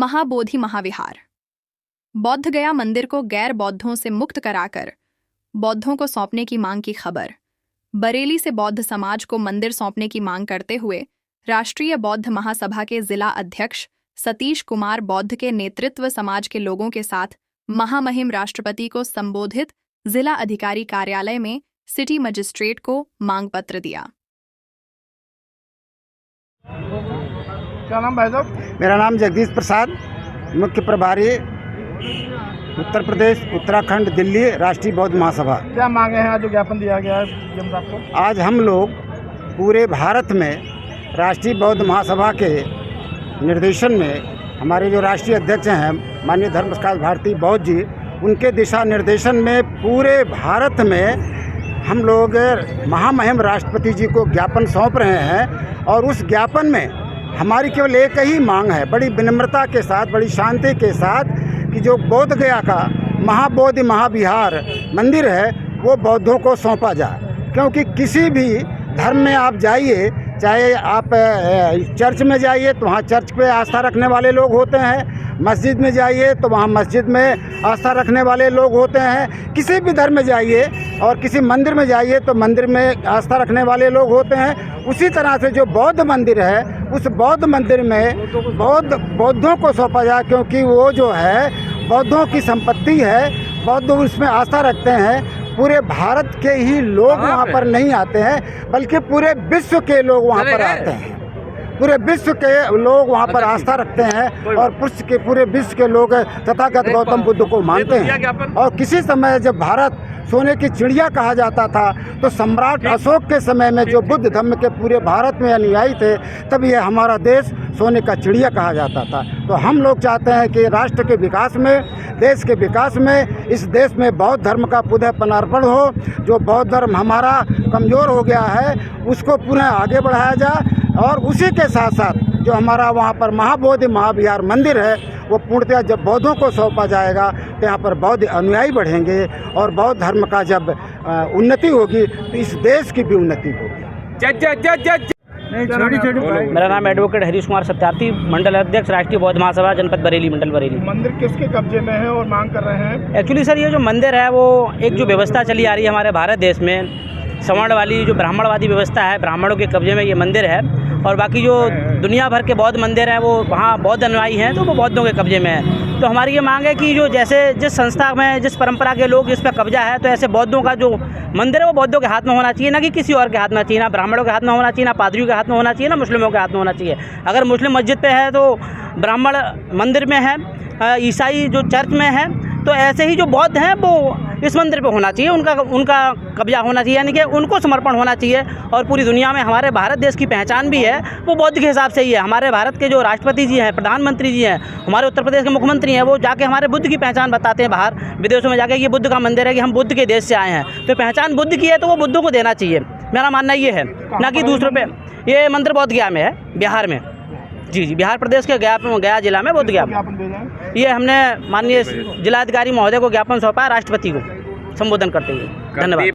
महाबोधि महाविहार। बौद्ध गया मंदिर को गैर बौद्धों से मुक्त कराकर बौद्धों को सौंपने की मांग की खबर। बरेली से बौद्ध समाज को मंदिर सौंपने की मांग करते हुए राष्ट्रीय बौद्ध महासभा के जिला अध्यक्ष सतीश कुमार बौद्ध के नेतृत्व समाज के लोगों के साथ महामहिम राष्ट्रपति को संबोधित जिला अधिकारी कार्यालय में सिटी मजिस्ट्रेट को मांग पत्र दिया। क्या नाम भाई साहब? मेरा नाम जगदीश प्रसाद, मुख्य प्रभारी उत्तर प्रदेश, उत्तराखंड, दिल्ली राष्ट्रीय बौद्ध महासभा। क्या मांगे हैं आज जो ज्ञापन दिया गया है सीएम साहब को? आज हम लोग पूरे भारत में राष्ट्रीय बौद्ध महासभा के निर्देशन में हमारे जो राष्ट्रीय अध्यक्ष हैं माननीय धर्म प्रकाश भारती बौद्ध जी, उनके दिशा निर्देशन में पूरे भारत में हम लोग महामहिम राष्ट्रपति जी को ज्ञापन सौंप रहे हैं। और उस ज्ञापन में हमारी केवल एक ही मांग है, बड़ी विनम्रता के साथ, बड़ी शांति के साथ, कि जो बोध गया का महाबोधि महाविहार मंदिर है वो बौद्धों को सौंपा जाए। क्योंकि किसी भी धर्म में आप जाइए, चाहे आप चर्च में जाइए तो वहाँ चर्च पे आस्था रखने वाले लोग होते हैं, मस्जिद में जाइए तो वहाँ मस्जिद में आस्था रखने वाले लोग होते हैं, किसी भी धर्म में जाइए और किसी मंदिर में जाइए तो मंदिर में आस्था रखने वाले लोग होते हैं। उसी तरह से जो बौद्ध मंदिर है उस बौद्ध मंदिर में बौद्धों को सौंपा जाए, क्योंकि वो जो है बौद्धों की संपत्ति है, बौद्ध उसमें आस्था रखते हैं। पूरे भारत के ही लोग वहाँ पर नहीं आते हैं बल्कि पूरे विश्व के लोग वहाँ पर आते हैं। पूरे विश्व के लोग वहाँ पर आस्था रखते हैं और पूरे विश्व के लोग तथागत गौतम बुद्ध को मानते हैं। और किसी समय जब भारत सोने की चिड़िया कहा जाता था तो सम्राट अशोक के समय में जो बुद्ध धर्म के पूरे भारत में अनुयायी थे, तब ये हमारा देश सोने का चिड़िया कहा जाता था। तो हम लोग चाहते हैं कि राष्ट्र के विकास में, देश के विकास में, इस देश में बौद्ध धर्म का पुनः पदार्पण हो। जो बौद्ध धर्म हमारा कमज़ोर हो गया है उसको पुनः आगे बढ़ाया जाए। और उसी के साथ साथ जो हमारा वहाँ पर महाबोधि महाविहार मंदिर है वो पूर्णतः जब बौद्धों को सौंपा जाएगा तो यहाँ पर बौद्ध अनुयायी बढ़ेंगे और बौद्ध धर्म का जब उन्नति होगी तो इस देश की भी उन्नति होगी। मेरा नाम एडवोकेट हरीश कुमार सत्यार्थी, मंडल अध्यक्ष राष्ट्रीय बौद्ध महासभा जनपद बरेली, मंडल बरेली। मंदिर किसके कब्जे में है और मांग कर रहे हैं? एक्चुअली सर, ये जो मंदिर है वो एक जो व्यवस्था चली आ रही है हमारे भारत देश में, सवर्ण वाली जो ब्राह्मणवादी व्यवस्था है, ब्राह्मणों के कब्जे में ये मंदिर है। और बाकी जो दुनिया भर के बौद्ध मंदिर हैं वो वहाँ बौद्ध अनुयायी हैं तो वो बौद्धों के कब्जे में है। तो हमारी ये मांग है कि जो जैसे जिस संस्था में जिस परंपरा के लोग जिस पर कब्जा है, तो ऐसे बौद्धों का जो मंदिर है वो बौद्धों के हाथ में होना चाहिए, ना कि किसी और के हाथ में चाहिए। ना ब्राह्मणों के हाथ में होना चाहिए, ना पादरियों के हाथ में होना चाहिए, ना मुस्लिमों के हाथ में होना चाहिए। अगर मुस्लिम मस्जिद पे है तो ब्राह्मण मंदिर में है, ईसाई जो चर्च में है, तो ऐसे ही जो बौद्ध हैं वो इस मंदिर पे होना चाहिए, उनका कब्जा होना चाहिए, यानी कि उनको समर्पण होना चाहिए। और पूरी दुनिया में हमारे भारत देश की पहचान भी है वो बौद्ध के हिसाब से ही है। हमारे भारत के जो राष्ट्रपति जी हैं, प्रधानमंत्री जी हैं, हमारे उत्तर प्रदेश के मुख्यमंत्री हैं, वो जाके हमारे बुद्ध की पहचान बताते हैं बाहर विदेशों में जाके, ये बुद्ध का मंदिर है, कि हम बुद्ध के देश से आए हैं। तो पहचान बुद्ध की है तो वो बुद्धों को देना चाहिए, मेरा मानना ये है, ना कि दूसरों पर। ये मंदिर बोध गया में है, बिहार में। जी, बिहार प्रदेश के गया जिला में बोध गया। ये हमने माननीय जिलाधिकारी महोदय को ज्ञापन सौंपा है राष्ट्रपति को संबोधन करते हुए। धन्यवाद।